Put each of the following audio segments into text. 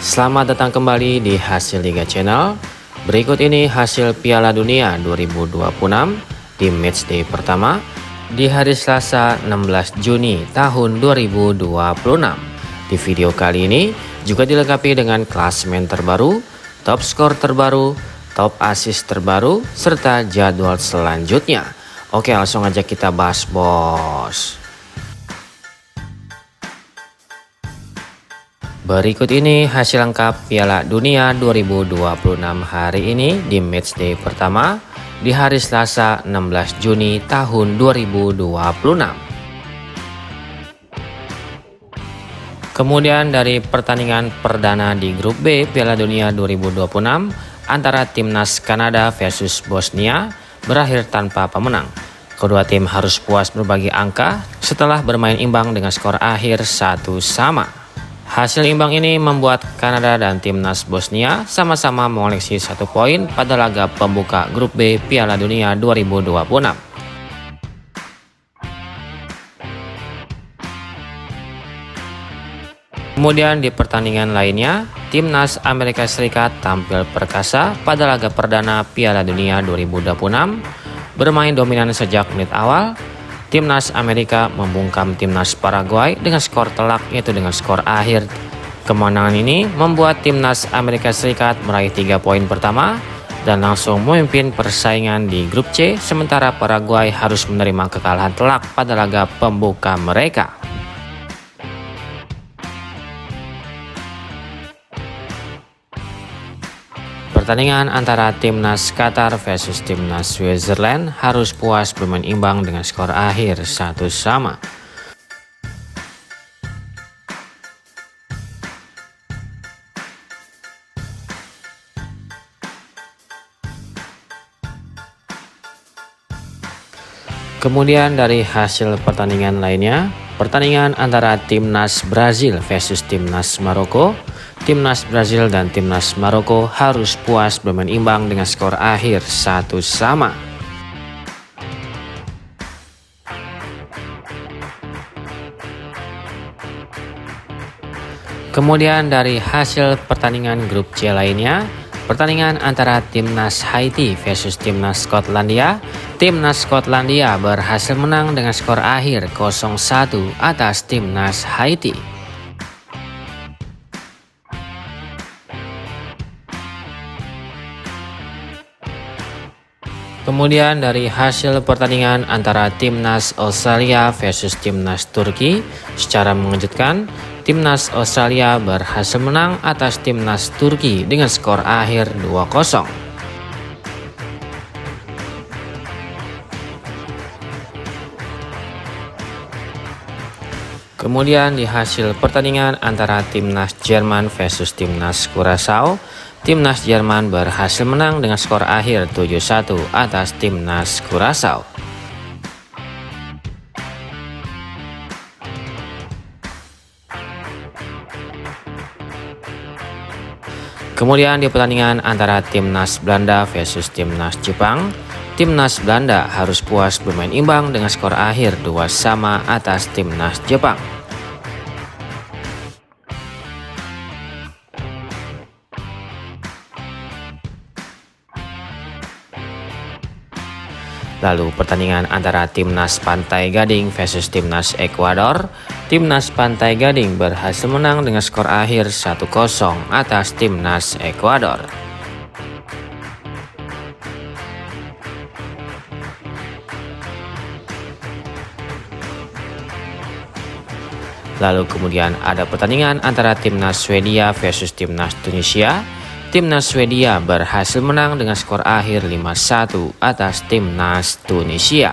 Selamat datang kembali di Hasil Liga Channel. Berikut ini hasil Piala Dunia 2026 di matchday pertama di hari Selasa 16 Juni tahun 2026. Di video kali ini juga dilengkapi dengan klasemen terbaru, top skor terbaru, top assist terbaru, serta jadwal selanjutnya. Oke, langsung aja kita bahas, bos. Berikut ini hasil lengkap Piala Dunia 2026 hari ini di matchday pertama di hari Selasa 16 Juni tahun 2026. Kemudian dari pertandingan perdana di grup B Piala Dunia 2026 antara timnas Kanada versus Bosnia berakhir tanpa pemenang. Kedua tim harus puas berbagi angka setelah bermain imbang dengan skor akhir 1-1. Hasil imbang ini membuat Kanada dan timnas Bosnia sama-sama mengoleksi 1 poin pada laga pembuka grup B Piala Dunia 2026. Kemudian di pertandingan lainnya, timnas Amerika Serikat tampil perkasa pada laga perdana Piala Dunia 2026. Bermain dominan sejak menit awal, timnas Amerika membungkam timnas Paraguay dengan skor telak, yaitu dengan skor akhir. Kemenangan ini membuat timnas Amerika Serikat meraih 3 poin pertama dan langsung memimpin persaingan di grup C, sementara Paraguay harus menerima kekalahan telak pada laga pembuka mereka. Pertandingan antara timnas Qatar versus timnas Switzerland harus puas bermain imbang dengan skor akhir 1-1. Kemudian dari hasil pertandingan lainnya, pertandingan antara timnas Brazil versus timnas Maroko. Timnas Brazil dan timnas Maroko harus puas bermain imbang dengan skor akhir 1-1. Kemudian dari hasil pertandingan grup C lainnya, pertandingan antara timnas Haiti versus timnas Skotlandia. Timnas Skotlandia berhasil menang dengan skor akhir 0-1 atas timnas Haiti. Kemudian dari hasil pertandingan antara timnas Australia versus timnas Turki, secara mengejutkan, timnas Australia berhasil menang atas timnas Turki dengan skor akhir 2-0. Kemudian di hasil pertandingan antara timnas Jerman versus timnas Curaçao, timnas Jerman berhasil menang dengan skor akhir 7-1 atas timnas Curaçao. Kemudian di pertandingan antara timnas Belanda versus timnas Jepang, timnas Belanda harus puas bermain imbang dengan skor akhir 2-2 atas timnas Jepang. Lalu pertandingan antara timnas Pantai Gading versus timnas Ekuador. Timnas Pantai Gading berhasil menang dengan skor akhir 1-0 atas timnas Ekuador. Lalu kemudian ada pertandingan antara timnas Swedia versus timnas Tunisia. Timnas Swedia berhasil menang dengan skor akhir 5-1 atas timnas Tunisia.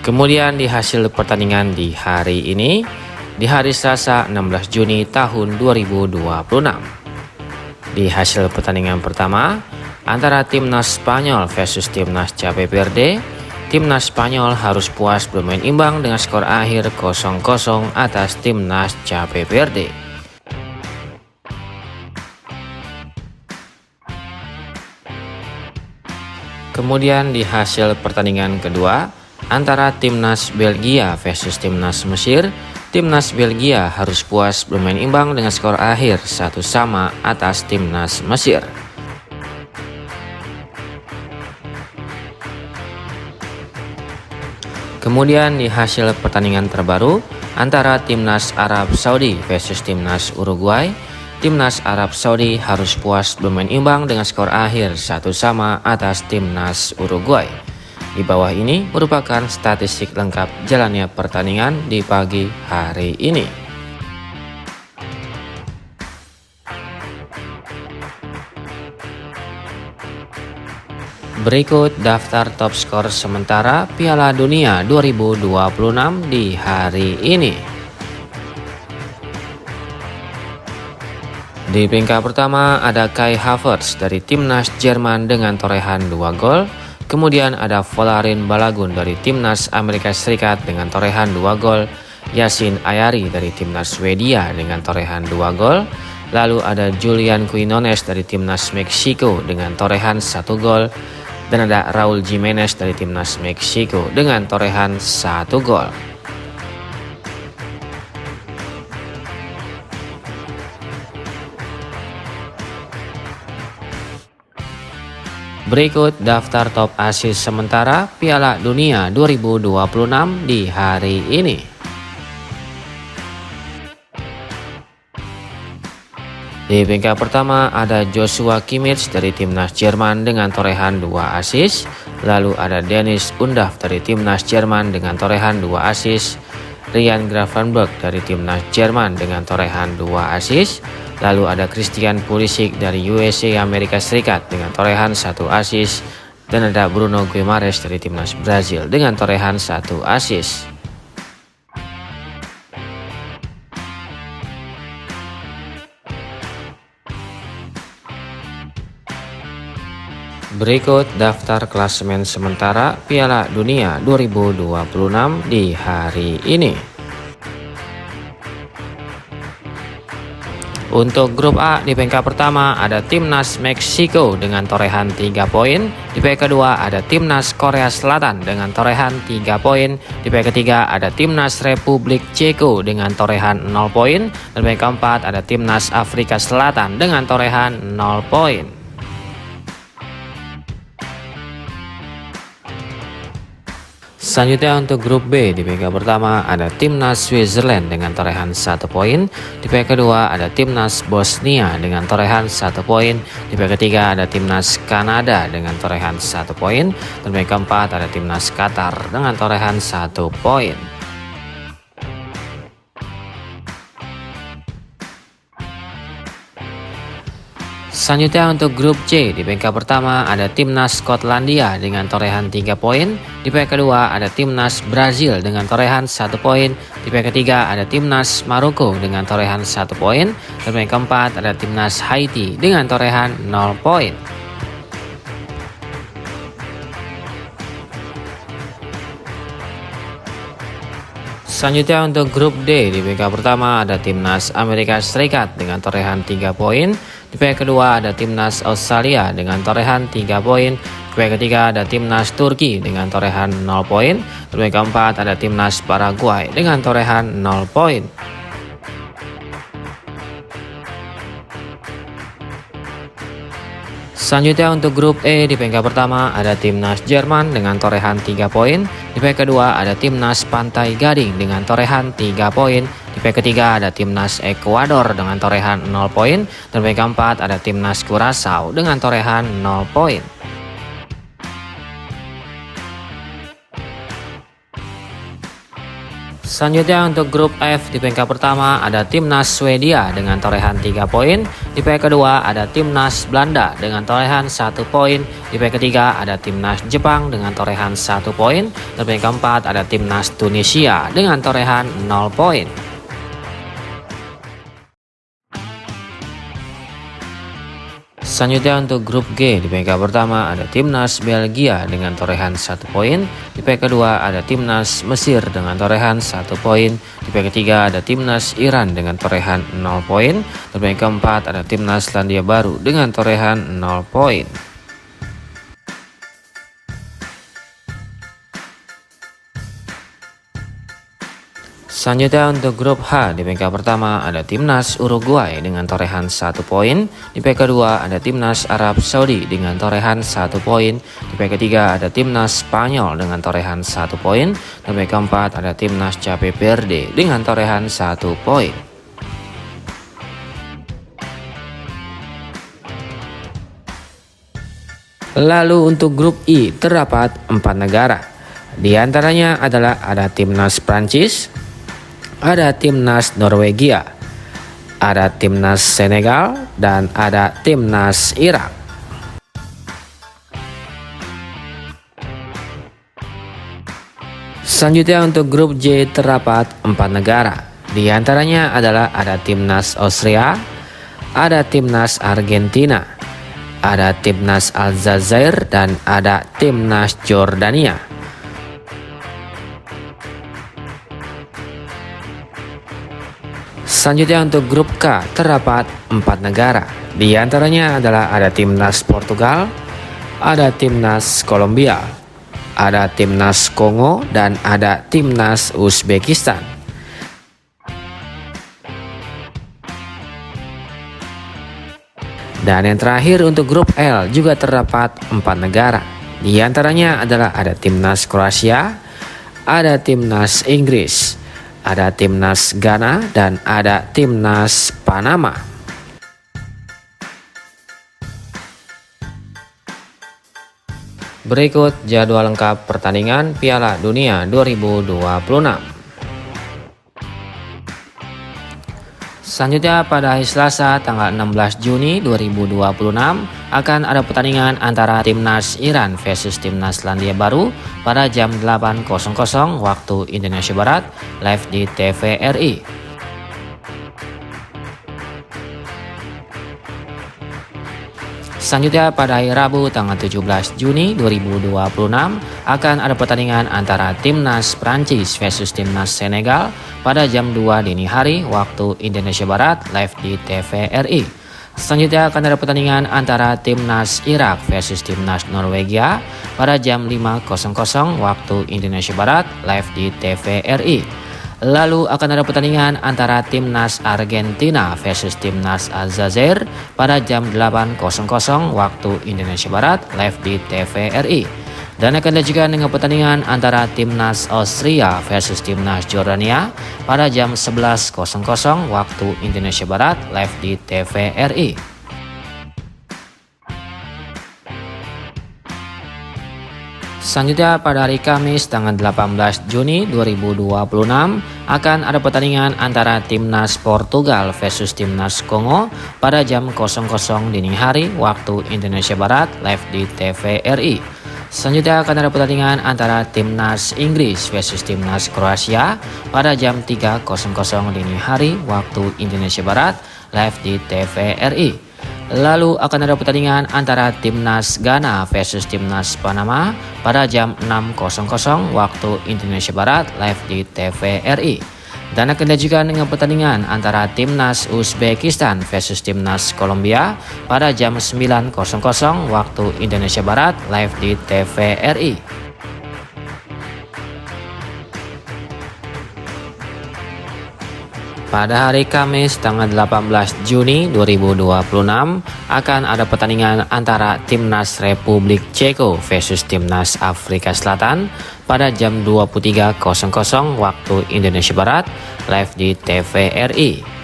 Kemudian di hasil pertandingan di hari ini, di hari Selasa 16 Juni tahun 2026. Di hasil pertandingan pertama, antara timnas Spanyol versus timnas Cape Verde, timnas Spanyol harus puas bermain imbang dengan skor akhir 0-0 atas timnas Cape Verde. Kemudian di hasil pertandingan kedua, antara timnas Belgia versus timnas Mesir, timnas Belgia harus puas bermain imbang dengan skor akhir 1-1 atas timnas Mesir. Kemudian di hasil pertandingan terbaru antara timnas Arab Saudi versus timnas Uruguay, timnas Arab Saudi harus puas bermain imbang dengan skor akhir 1-1 atas timnas Uruguay. Di bawah ini merupakan statistik lengkap jalannya pertandingan di pagi hari ini. Berikut daftar top skor sementara Piala Dunia 2026 di hari ini. Di peringkat pertama ada Kai Havertz dari timnas Jerman dengan torehan 2 gol. Kemudian ada Folarin Balogun dari timnas Amerika Serikat dengan torehan 2 gol. Yacine Ayari dari timnas Swedia dengan torehan 2 gol. Lalu ada Julian Quinones dari timnas Meksiko dengan torehan 1 gol. Dan ada Raul Jimenez dari timnas Meksiko dengan torehan 1 gol. Berikut daftar top assist sementara Piala Dunia 2026 di hari ini. Di peringkat pertama ada Joshua Kimmich dari timnas Jerman dengan torehan 2 assist. Lalu ada Dennis Undav dari timnas Jerman dengan torehan 2 assist. Ryan Gravenberch dari timnas Jerman dengan torehan 2 assist. Lalu ada Christian Pulisic dari USA Amerika Serikat dengan torehan 1 assist. Dan ada Bruno Guimaraes dari timnas Brazil dengan torehan 1 assist. Berikut daftar klasemen sementara Piala Dunia 2026 di hari ini. Untuk grup A di peringkat pertama ada timnas Meksiko dengan torehan 3 poin. Di peringkat kedua ada timnas Korea Selatan dengan torehan 3 poin. Di peringkat ketiga ada timnas Republik Ceko dengan torehan 0 poin. Dan di peringkat keempat ada timnas Afrika Selatan dengan torehan 0 poin. Selanjutnya untuk grup B di peringkat pertama ada timnas Switzerland dengan torehan 1 poin. Di peringkat kedua ada timnas Bosnia dengan torehan 1 poin. Di peringkat ketiga ada timnas Kanada dengan torehan 1 poin. Dan di peringkat keempat ada timnas Qatar dengan torehan 1 poin. Selanjutnya untuk grup C di peringkat pertama ada timnas Skotlandia dengan torehan 3 poin. Di peringkat kedua ada timnas Brazil dengan torehan 1 poin. Di peringkat ketiga ada timnas Maroko dengan torehan 1 poin. Dan peringkat keempat ada timnas Haiti dengan torehan 0 poin. Selanjutnya untuk grup D di peringkat pertama ada timnas Amerika Serikat dengan torehan 3 poin. Di peringkat kedua ada timnas Australia dengan torehan 3 poin. Di peringkat ketiga ada timnas Turki dengan torehan 0 poin. Di peringkat keempat ada timnas Paraguay dengan torehan 0 poin. Selanjutnya untuk grup E di peringkat pertama ada timnas Jerman dengan torehan 3 poin. Di peringkat kedua ada timnas Pantai Gading dengan torehan 3 poin. Di peringkat ketiga ada timnas Ekuador dengan torehan 0 poin. Dan peringkat keempat ada timnas Curaçao dengan torehan 0 poin. Selanjutnya untuk grup F di peringkat pertama ada timnas Swedia dengan torehan 3 poin. Di peringkat kedua ada timnas Belanda dengan torehan 1 poin. Di peringkat ketiga ada timnas Jepang dengan torehan 1 poin. Dan peringkat keempat ada timnas Tunisia dengan torehan 0 poin. Selanjutnya untuk grup G di peringkat pertama ada timnas Belgia dengan torehan 1 poin. Di peringkat kedua ada timnas Mesir dengan torehan 1 poin. Di peringkat ketiga ada timnas Iran dengan torehan 0 poin. Dan peringkat keempat ada timnas Selandia Baru dengan torehan 0 poin. Selanjutnya untuk grup H, di peringkat pertama ada timnas Uruguay dengan torehan 1 poin. Di peringkat kedua ada timnas Arab Saudi dengan torehan 1 poin. Di peringkat ketiga ada timnas Spanyol dengan torehan 1 poin. Dan peringkat keempat ada timnas Cape Verde dengan torehan 1 poin. Lalu untuk grup I terdapat 4 negara. Di antaranya adalah ada timnas Prancis, ada timnas Norwegia, ada timnas Senegal, dan ada timnas Irak. Selanjutnya untuk grup J terdapat 4 negara. Di antaranya adalah ada timnas Austria, ada timnas Argentina, ada timnas Aljazair, dan ada timnas Jordania. Selanjutnya untuk grup K terdapat 4 negara. Di antaranya adalah ada timnas Portugal, ada timnas Kolombia, ada timnas Kongo, dan ada timnas Uzbekistan. Dan yang terakhir untuk grup L juga terdapat 4 negara. Di antaranya adalah ada timnas Kroasia, ada timnas Inggris, ada timnas Ghana, dan ada timnas Panama. Berikut jadwal lengkap pertandingan Piala Dunia 2026. Selanjutnya pada hari Selasa tanggal 16 Juni 2026 akan ada pertandingan antara timnas Iran versus timnas Selandia Baru pada jam 8.00 waktu Indonesia Barat live di TVRI. Selanjutnya pada hari Rabu tanggal 17 Juni 2026 akan ada pertandingan antara timnas Prancis versus timnas Senegal pada jam 2 dini hari waktu Indonesia Barat live di TVRI. Selanjutnya akan ada pertandingan antara timnas Irak versus timnas Norwegia pada jam 5.00 waktu Indonesia Barat live di TVRI. Lalu akan ada pertandingan antara timnas Argentina versus timnas Aljazair pada jam 8.00 waktu Indonesia Barat live di TVRI. Dan akan dilanjutkan dengan pertandingan antara timnas Austria versus timnas Jordania pada jam 11.00 waktu Indonesia Barat live di TVRI. Selanjutnya pada hari Kamis tanggal 18 Juni 2026 akan ada pertandingan antara timnas Portugal versus timnas Kongo pada jam 00.00 dini hari waktu Indonesia Barat live di TVRI. Selanjutnya akan ada pertandingan antara timnas Inggris versus timnas Kroasia pada jam 3.00 dini hari waktu Indonesia Barat live di TVRI. Lalu akan ada pertandingan antara timnas Ghana versus timnas Panama pada jam 6.00 waktu Indonesia Barat live di TVRI. Dan akan dilanjutkan dengan pertandingan antara timnas Uzbekistan versus timnas Kolombia pada jam 9.00 waktu Indonesia Barat live di TVRI. Pada hari Kamis tanggal 18 Juni 2026 akan ada pertandingan antara timnas Republik Ceko versus timnas Afrika Selatan pada jam 23.00 waktu Indonesia Barat live di TVRI.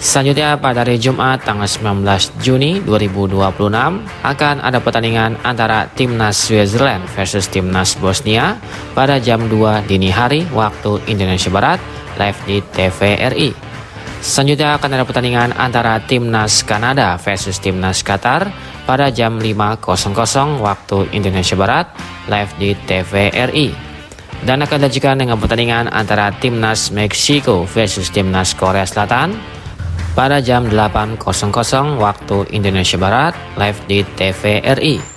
Selanjutnya pada hari Jumat tanggal 19 Juni 2026 akan ada pertandingan antara timnas Switzerland versus timnas Bosnia pada jam 2 dini hari waktu Indonesia Barat live di TVRI. Selanjutnya akan ada pertandingan antara timnas Kanada versus timnas Qatar pada jam 5.00 waktu Indonesia Barat live di TVRI. Dan akan dilanjutkan dengan pertandingan antara timnas Meksiko versus timnas Korea Selatan pada jam 8.00 waktu Indonesia Barat live di TVRI.